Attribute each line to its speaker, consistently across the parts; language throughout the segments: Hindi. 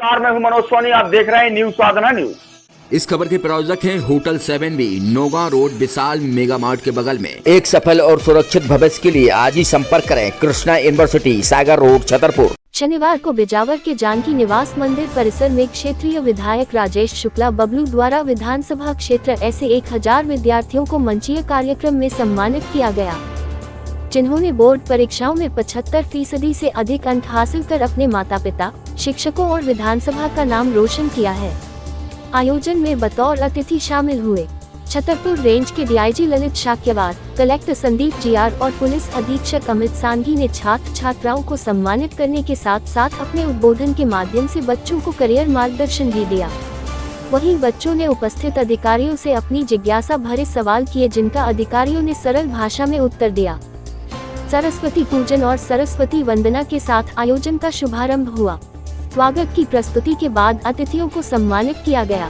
Speaker 1: नमस्कार, मैं हूं मनोज सोनी। आप देख रहे हैं न्यूज साधना न्यूज।
Speaker 2: इस खबर के प्रायोजक हैं hotel 7B, Naugaon road, Vishal mega mart के बगल में। एक सफल और सुरक्षित भविष्य के लिए आज ही संपर्क करें कृष्णा यूनिवर्सिटी, सागर रोड, छतरपुर।
Speaker 3: शनिवार को बिजावर के जानकी निवास मंदिर परिसर में क्षेत्रीय विधायक राजेश शुक्ला बबलू द्वारा विधानसभा क्षेत्र ऐसे 1000 विद्यार्थियों को मंचीय कार्यक्रम में सम्मानित किया गया, जिन्होंने बोर्ड परीक्षाओं में 75% से अधिक अंक हासिल कर अपने माता पिता, शिक्षकों और विधानसभा का नाम रोशन किया है। आयोजन में बतौर अतिथि शामिल हुए छतरपुर रेंज के DIG Lalit Shakyawar, collector Sandeep GR और पुलिस अधीक्षक अमित सांघी ने छात्र छात्राओं को सम्मानित करने के साथ साथ अपने उद्बोधन के माध्यम से बच्चों को करियर मार्गदर्शन भी दिया। वहीं बच्चों ने उपस्थित अधिकारियों से अपनी जिज्ञासा भरे सवाल किए, जिनका अधिकारियों ने सरल भाषा में उत्तर दिया। सरस्वती पूजन और सरस्वती वंदना के साथ आयोजन का शुभारंभ हुआ। स्वागत की प्रस्तुति के बाद अतिथियों को सम्मानित किया गया।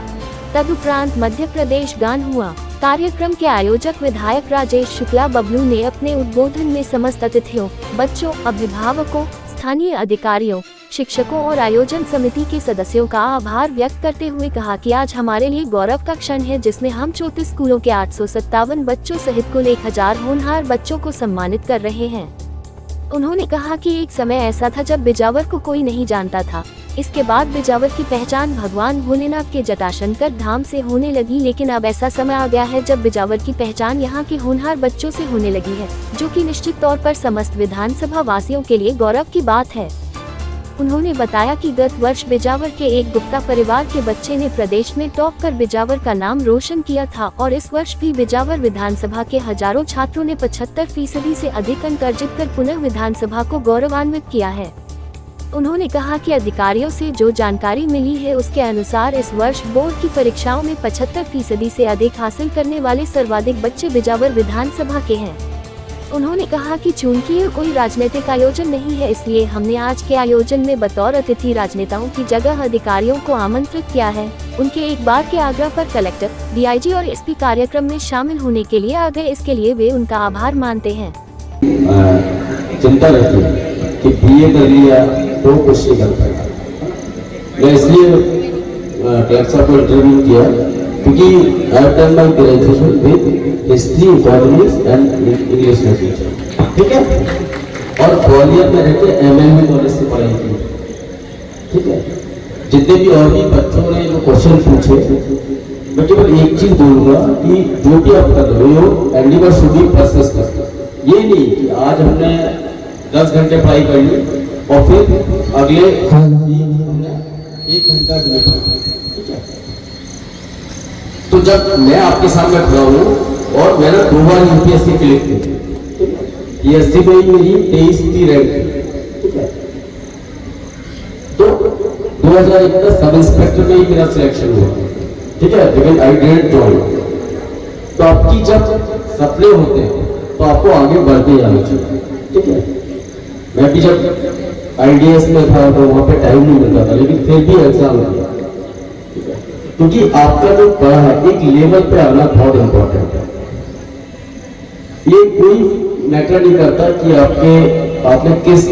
Speaker 3: तदुपरांत मध्य प्रदेश गान हुआ। कार्यक्रम के आयोजक विधायक राजेश शुक्ला बबलू ने अपने उद्बोधन में समस्त अतिथियों, बच्चों, अभिभावकों, स्थानीय अधिकारियों, शिक्षकों और आयोजन समिति के सदस्यों का आभार व्यक्त करते हुए कहा कि आज हमारे लिए गौरव का क्षण है, जिसमें हम 34 स्कूलों के 857 बच्चों सहित कुल 1000 होनहार बच्चों को सम्मानित कर रहे हैं। उन्होंने कहा कि एक समय ऐसा था जब बिजावर को कोई नहीं जानता था। इसके बाद बिजावर की पहचान भगवान भोलेनाथ के जटाशंकर धाम से होने लगी, लेकिन अब ऐसा समय आ गया है जब बिजावर की पहचान यहाँ के होनहार बच्चों से होने लगी है, जो कि निश्चित तौर पर समस्त विधानसभा वासियों के लिए गौरव की बात है। उन्होंने बताया कि गत वर्ष बिजावर के एक गुप्ता परिवार के बच्चे ने प्रदेश में टॉप कर बिजावर का नाम रोशन किया था और इस वर्ष भी बिजावर विधानसभा के हजारों छात्रों ने 75% से अधिक अंक अर्जित कर पुनः विधानसभा को गौरवान्वित किया है। उन्होंने कहा कि अधिकारियों से जो जानकारी मिली है उसके अनुसार इस वर्ष बोर्ड की परीक्षाओं में 75% से अधिक हासिल करने वाले सर्वाधिक बच्चे बिजावर विधानसभा के हैं। उन्होंने कहा कि चूंकि यह कोई राजनीतिक आयोजन नहीं है, इसलिए हमने आज के आयोजन में बतौर अतिथि राजनेताओं की जगह अधिकारियों को आमंत्रित किया है। उनके एक बार के आग्रह पर कलेक्टर, डीआईजी और एसपी कार्यक्रम में शामिल होने के लिए आ गए। इसके लिए वे उनका आभार मानते हैं।
Speaker 4: चिंता रहती है कि बीए कर लिया तो कुछ नहीं कर पाएगा। मैं इसलिए कलेक्टर साहब को इंटरव्यू किया क्योंकि I have done my graduation with history, economics and English literature, ठीक है। और ग्वालियर में रहते MLB कॉलेज से पढ़ाई की, ठीक है। जितने भी और भी बच्चों ने जो क्वेश्चन पूछे, मैं केवल एक चीज बोलूंगा कि जो भी आप कर रहे हो एंडिवर शुड बी पर्सिस्टेंट। ये नहीं कि आज हमने 10 घंटे पढ़ाई कर ली और फिर अगले हमने 1 घंटा नहीं पढ़ा, ठीक है। तो जब मैं आपके सामने खड़ा हूं और मैंने 2 बार यूपीएससी क्लिक की, पीएससी में ही मेरी 23वीं रैंक, ठीक है। तो 2001 का सब इंस्पेक्टर में ही मेरा सिलेक्शन हुआ, ठीक है, लेकिन आई डिडंट जॉइन। तो आपकी जब सपने होते हैं तो आपको आगे बढ़ते जाना चाहिए, ठीक है। मैं भी जब आईडीएस में था तो वहां पे टाइम नहीं मिलता था, लेकिन फिर भी एग्जाम दिया, क्योंकि आपका जो पढ़ा है एक लेवल पे आना बहुत इंपॉर्टेंट है। ये कोई मैटर नहीं करता कि आपने किस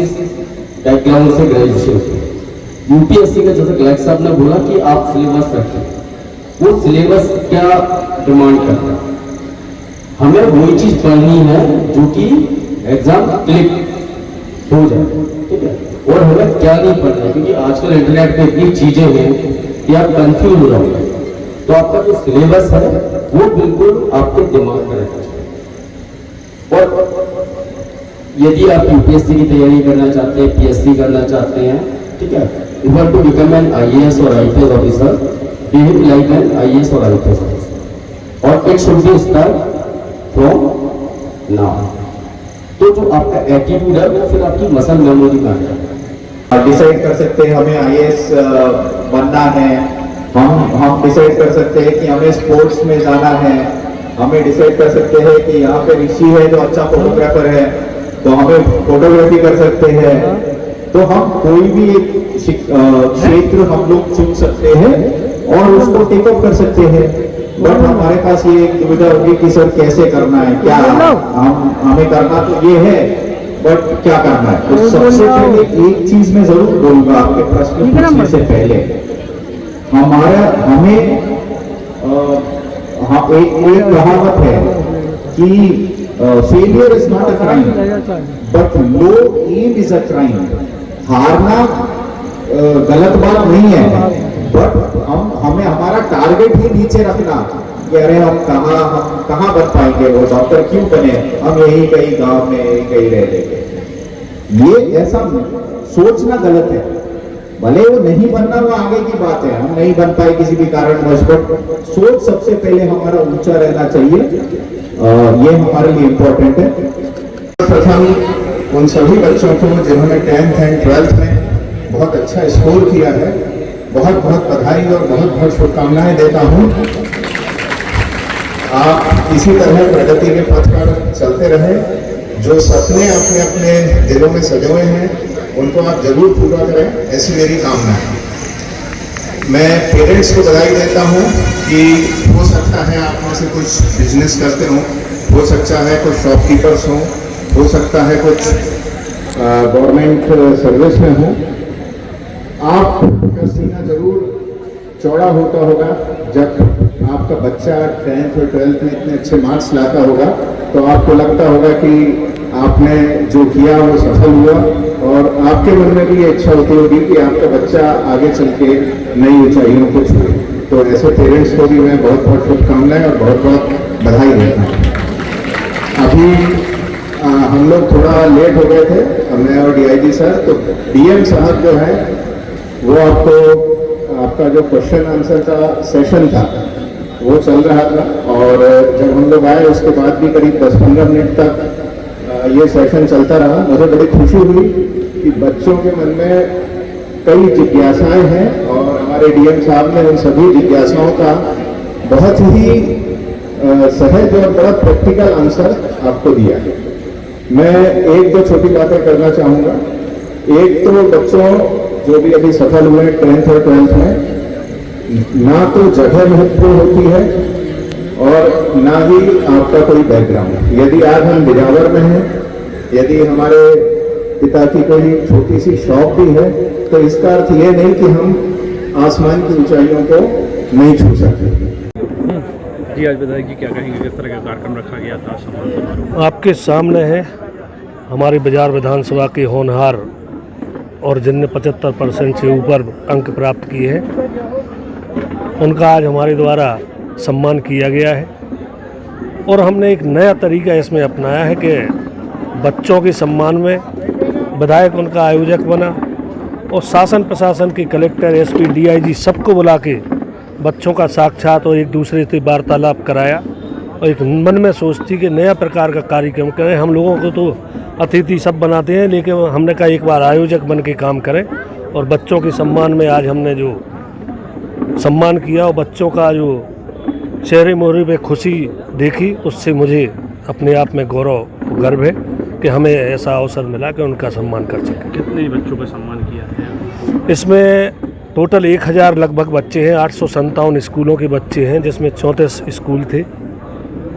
Speaker 4: बैकग्राउंड से ग्रेजुएशन की। यूपीएससी का जैसे कलेक्टर साहब ने बोला कि आप सिलेबस रखें, वो सिलेबस क्या डिमांड करता है। हमें वही चीज पढ़नी है जो कि एग्जाम क्लिक हो जाए, ठीक है। और हमें क्या नहीं पढ़ना है, क्योंकि आजकल इंटरनेट पे इतनी चीजें हैं कि आप कंफ्यूज हो जाओगे। तो आपका जो सिलेबस है वो बिल्कुल आपके दिमाग में रहना चाहिए। और यदि आप यूपीएससी की तैयारी करना चाहते हैं, पीएससी करना चाहते हैं, ठीक है, you want to become an IAS और IPS officer, behave like an IAS और आईपीएस ऑफिसर, और it should be start from now. तो जो आपका एटीट्यूड है वो फिर आपकी मसल मेमोरी में आ जाएगा।
Speaker 5: डिसाइड कर सकते हैं हमें आईएएस बनना है, हम डिसाइड कर सकते हैं कि हमें स्पोर्ट्स में जाना है, हमें डिसाइड कर सकते हैं कि यहाँ पे ऋषि है जो अच्छा फोटोग्राफर है तो हमें फोटोग्राफी कर सकते हैं। तो हम कोई भी क्षेत्र हम लोग चुन सकते हैं और उसको टेकअप कर सकते हैं। बट हमारे पास ये एक दुविधा होगी कि सर कैसे करना है, क्या हमें करना तो ये है, बट क्या करना है? तो सबसे पहले एक चीज मैं जरूर बोलूंगा आपके प्रश्न पूछने से पहले, एक कहावत है कि failure is not a crime but low aim is a crime. हारना गलत बात नहीं है, बट हमें हमारा टारगेट ही नीचे रखना कि अरे हम कहाँ बन पाएंगे, वो डॉक्टर क्यों बने, हम यही कहीं गांव में यही कहीं रह लेंगे। ये ऐसा सोचना गलत है। भले वो नहीं बनना वो आगे की बात है, हम नहीं बन पाए किसी भी कारणवश, बट सोच सबसे पहले हमारा ऊंचा रहना चाहिए। ये हमारे लिए इम्पोर्टेंट है।
Speaker 6: प्रथम उन सभी बच्चों को जिन्होंने 10th एंड 12th में बहुत अच्छा स्कोर किया है, बहुत बहुत बधाई और बहुत बहुत शुभकामनाएं देता हूं। आप इसी तरह प्रगति के पथ पर चलते रहे। जो सपने अपने अपने दिलों में सजे हुए हैं उनको आप जरूर पूरा करें, ऐसी मेरी कामना है। मैं पेरेंट्स को बधाई देता हूं कि हो सकता है आप में से कुछ बिजनेस करते हो सकता है कुछ शॉपकीपर्स हो सकता है कुछ गवर्नमेंट सर्विस में हो। आपका सीना जरूर चौड़ा होता होगा जब आपका बच्चा 10th और 12th में इतने अच्छे मार्क्स लाता होगा, तो आपको लगता होगा कि आपने जो किया वो सफल हुआ, और आपके मन में भी ये इच्छा होती होगी कि आपका बच्चा आगे चल के नई ऊंचाइयों को छुए। तो ऐसे पेरेंट्स को भी मैं बहुत बहुत शुभकामनाएं और बहुत बहुत बधाई देता हूँ। अभी हम लोग थोड़ा लेट हो गए थे, मैं और DIG सर, तो DM साहब जो है वो आपका जो क्वेश्चन आंसर का सेशन था वो चल रहा था, और जब हम लोग आए उसके बाद भी करीब 10-15 मिनट तक ये सेशन चलता रहा। मुझे बड़ी खुशी हुई कि बच्चों के मन में कई जिज्ञासाएं हैं, और हमारे DM साहब ने उन सभी जिज्ञासाओं का बहुत ही सहज और बड़ा प्रैक्टिकल आंसर आपको दिया है। मैं एक दो छोटी बातें करना चाहूँगा। एक तो बच्चों जो भी अभी सफल हुए 10th और 12th में, ना तो जगह महत्वपूर्ण होती है और ना ही आपका कोई बैकग्राउंड। यदि आज हम बिजावर में हैं, यदि हमारे पिता की कोई छोटी सी शॉप भी है, तो इसका अर्थ ये नहीं कि हम आसमान की ऊंचाइयों को नहीं छू सकते।
Speaker 7: जी, आज बताइए क्या कहेंगे, किस तरह का कार्यक्रम रखा गया था सम्मान समारोह?
Speaker 8: आपके सामने है हमारी बाजार विधानसभा के होनहार और जिनने 75% से ऊपर अंक प्राप्त किए हैं, उनका आज हमारे द्वारा सम्मान किया गया है। और हमने एक नया तरीका इसमें अपनाया है कि बच्चों के सम्मान में विधायक उनका आयोजक बना, और शासन प्रशासन के कलेक्टर, SP, DIG सबको बुला के बच्चों का साक्षात और एक दूसरे से वार्तालाप कराया, और एक मन में सोचती कि नया प्रकार का कार्यक्रम करें। हम लोगों को तो अतिथि सब बनाते हैं, लेकिन हमने कहा एक बार आयोजक बन के काम करें। और बच्चों के सम्मान में आज हमने जो सम्मान किया, और बच्चों का जो चेहरे मोहरे पे खुशी देखी, उससे मुझे अपने आप में गौरव गर्व है कि हमें ऐसा अवसर मिला कि उनका सम्मान कर सकें।
Speaker 7: कितने बच्चों का सम्मान किया है?
Speaker 8: इसमें टोटल 1000 लगभग बच्चे हैं। 857 स्कूलों के बच्चे हैं, जिसमें 34 स्कूल थे,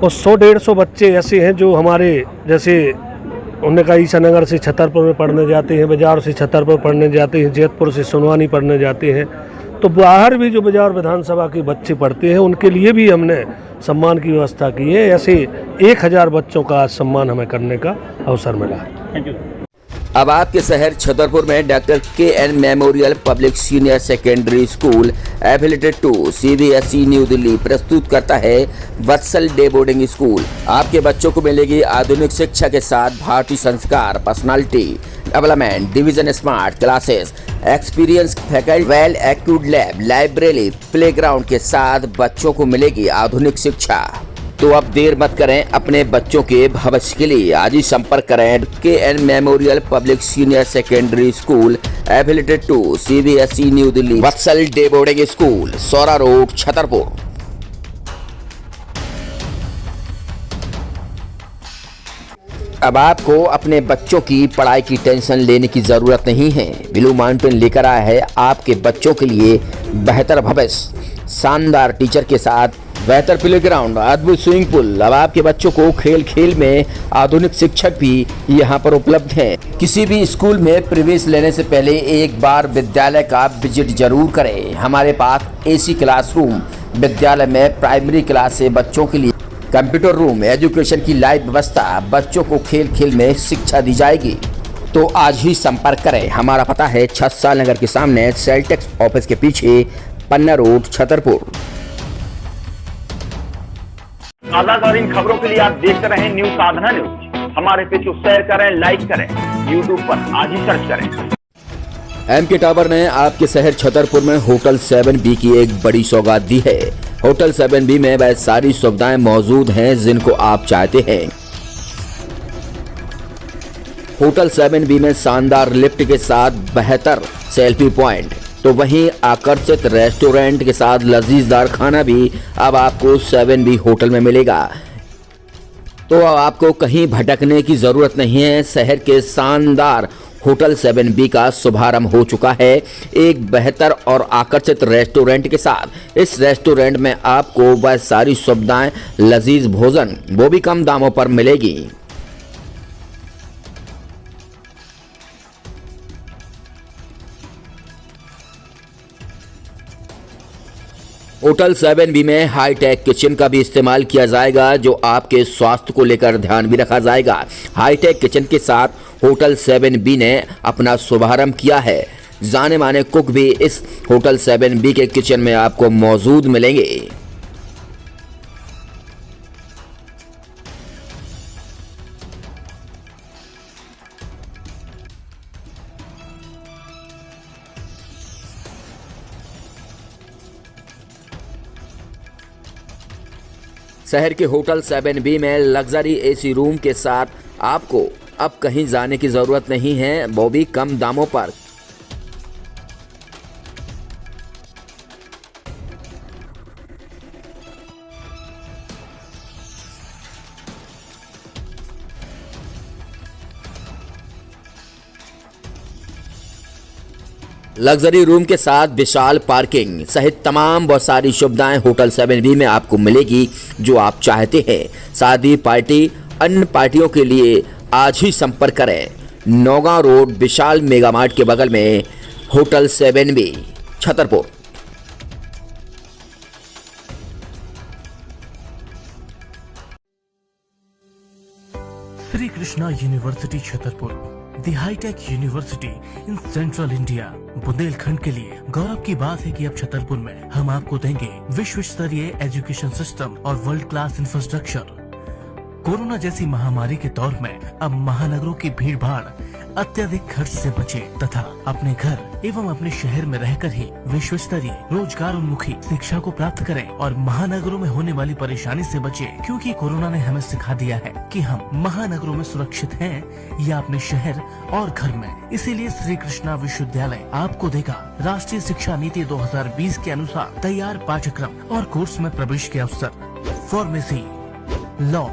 Speaker 8: और 100-150 बच्चे ऐसे हैं जो हमारे जैसे उन्होंने कहा ईसानगर से छतरपुर में पढ़ने जाते हैं, बाजार से छतरपुर पढ़ने जाते हैं, जैतपुर से सोनवानी पढ़ने जाते हैं। तो बाहर भी जो बाजार विधानसभा के बच्चे पढ़ते हैं उनके लिए भी हमने सम्मान की व्यवस्था की है। ऐसे 1000 बच्चों का आज सम्मान हमें करने का अवसर मिला है।
Speaker 7: Thank you.
Speaker 2: अब आपके शहर छतरपुर में doctor KN memorial public senior secondary school affiliated to CBSE New Delhi प्रस्तुत करता है वत्सल डे बोर्डिंग स्कूल। आपके बच्चों को मिलेगी आधुनिक शिक्षा के साथ भारतीय संस्कार, personality development, division smart classes, experience faculty, well accrued lab, library, playground के साथ बच्चों को मिलेगी आधुनिक शिक्षा। तो अब देर मत करें, अपने बच्चों के भविष्य के लिए आज ही संपर्क करें KN memorial public senior secondary school affiliated to CBSE New Delhi, Vatsal day boarding school, Saura road, Chhatarpur. अब आपको अपने बच्चों की पढ़ाई की टेंशन लेने की जरूरत नहीं है। ब्लू माउंटेन लेकर आया है आपके बच्चों के लिए बेहतर भविष्य। शानदार टीचर के साथ बेहतर प्लेग्राउंड, अद्भुत स्विमिंग पूल। अब आपके बच्चों को खेल खेल में आधुनिक शिक्षक भी यहाँ पर उपलब्ध हैं। किसी भी स्कूल में प्रवेश लेने से पहले एक बार विद्यालय का विजिट जरूर करें। हमारे पास एसी क्लासरूम, विद्यालय में प्राइमरी क्लास से बच्चों के लिए कंप्यूटर रूम, एजुकेशन की लाइव व्यवस्था, बच्चों को खेल खेल में शिक्षा दी जाएगी। तो आज ही संपर्क करें। हमारा पता है छत्साल नगर के सामने सेल्टेक्स ऑफिस के पीछे, पन्ना रोड, छतरपुर।
Speaker 1: ताज़ा और इन खबरों के लिए आप देखते रहें न्यूज साधना न्यूज। हमारे पेज को शेयर करें, लाइक करें, यूट्यूब पर आज ही सर्च करें।
Speaker 2: एमके टावर ने आपके शहर छतरपुर में होटल 7B की एक बड़ी सौगात दी है। होटल 7B में वह सारी सुविधाएं मौजूद हैं जिनको आप चाहते हैं। होटल 7B में शानदार लिफ्ट के साथ बेहतर सेल्फी पॉइंट, तो वहीं आकर्षित रेस्टोरेंट के साथ लजीजदार खाना भी अब आपको 7B होटल में मिलेगा। तो अब आपको कहीं भटकने की जरूरत नहीं है। शहर के शानदार होटल 7B का शुभारंभ हो चुका है एक बेहतर और आकर्षित रेस्टोरेंट के साथ। इस रेस्टोरेंट में आपको वह सारी सुविधाएं, लजीज भोजन, वो भी कम दामों पर मिलेगी। होटल 7B में हाईटेक किचन का भी इस्तेमाल किया जाएगा, जो आपके स्वास्थ्य को लेकर ध्यान भी रखा जाएगा। हाईटेक किचन के साथ होटल 7B ने अपना शुभारंभ किया है। जाने माने कुक भी इस होटल 7B के किचन में आपको मौजूद मिलेंगे। शहर के होटल 7B में लग्जरी एसी रूम के साथ आपको अब कहीं जाने की ज़रूरत नहीं है, वो भी कम दामों पर। लग्जरी रूम के साथ विशाल पार्किंग सहित तमाम बहुत सारी सुविधाएं होटल 7B में आपको मिलेगी जो आप चाहते हैं। शादी, पार्टी, अन्य पार्टियों के लिए आज ही संपर्क करें। Naugaon road, Vishal mega mart के बगल में hotel 7B, Chhatarpur.
Speaker 9: Shri Krishna university Chhatarpur, the hitech university in central India. Bundelkhand के लिए गौरव की बात है कि अब छतरपुर में हम आपको देंगे विश्व स्तरीय एजुकेशन सिस्टम और वर्ल्ड क्लास इंफ्रास्ट्रक्चर। कोरोना जैसी महामारी के दौर में अब महानगरों की भीड़ भाड़, अत्यधिक खर्च से बचे तथा अपने घर एवं अपने शहर में रहकर ही विश्व स्तरीय रोजगार उन्मुखी शिक्षा को प्राप्त करें और महानगरों में होने वाली परेशानी से बचे, क्योंकि कोरोना ने हमें सिखा दिया है कि हम महानगरों में सुरक्षित हैं या अपने शहर और घर में। इसीलिए श्री कृष्णा विश्वविद्यालय आपको देगा राष्ट्रीय शिक्षा नीति 2020 के अनुसार तैयार पाठ्यक्रम और कोर्स में प्रवेश के अवसर। Pharmacy, law,